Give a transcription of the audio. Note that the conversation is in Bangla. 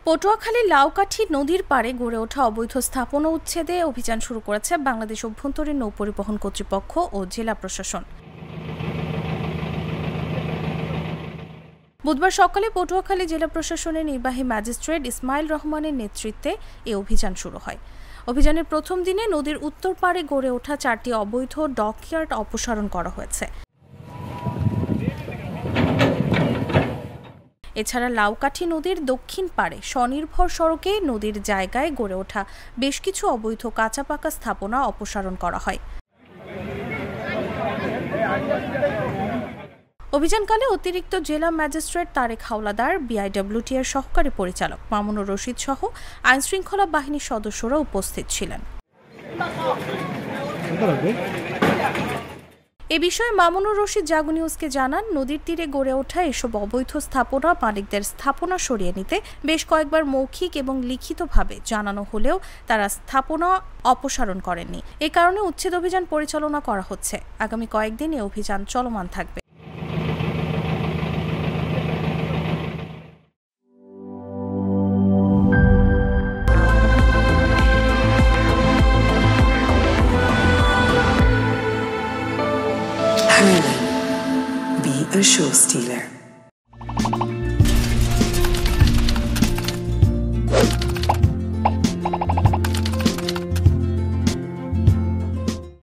পটুয়াখালীর লাউকাঠি নদীর পাড়ে গড়ে ওঠা অবৈধ স্থাপনা উচ্ছেদে অভিযান শুরু করেছে বাংলাদেশ অভ্যন্তরীণ নৌপরিবহন কর্তৃপক্ষ ও জেলা প্রশাসন। বুধবার সকালে পটুয়াখালী জেলা প্রশাসনের নির্বাহী ম্যাজিস্ট্রেট ইসমাইল রহমানের নেতৃত্বে এ অভিযান শুরু হয়। অভিযানের প্রথম দিনে নদীর উত্তর পাড়ে গড়ে ওঠা 4টি অবৈধ ডকইয়ার্ড অপসারণ করা হয়েছে। এছাড়া লাউকাঠি নদীর দক্ষিণ পাড়ে স্বনির্ভর সড়কে নদীর জায়গায় গড়ে ওঠা বেশ কিছু অবৈধ কাঁচা পাকা স্থাপনা অপসারণ করা হয়। অভিযানকালে অতিরিক্ত জেলা ম্যাজিস্ট্রেট তারেক হাওলাদার, বিআইডব্লিউটি এর সহকারী পরিচালক মামুনুর রশিদ সহ আইনশৃঙ্খলা বাহিনীর সদস্যরা উপস্থিত ছিলেন। এ বিষয়ে মামুনুর রশিদ জাগো নিউজকে জানান, নদীর তীরে গড়ে ওঠা এসব অবৈধ স্থাপনা মালিকদের স্থাপনা সরিয়ে নিতে বেশ কয়েকবার মৌখিক এবং লিখিতভাবে জানানো হলেও তারা স্থাপনা অপসারণ করেননি। এ কারণে উচ্ছেদ অভিযান পরিচালনা করা হচ্ছে। আগামী কয়েকদিন এ অভিযান চলমান থাকবে। Hurley, be a show stealer.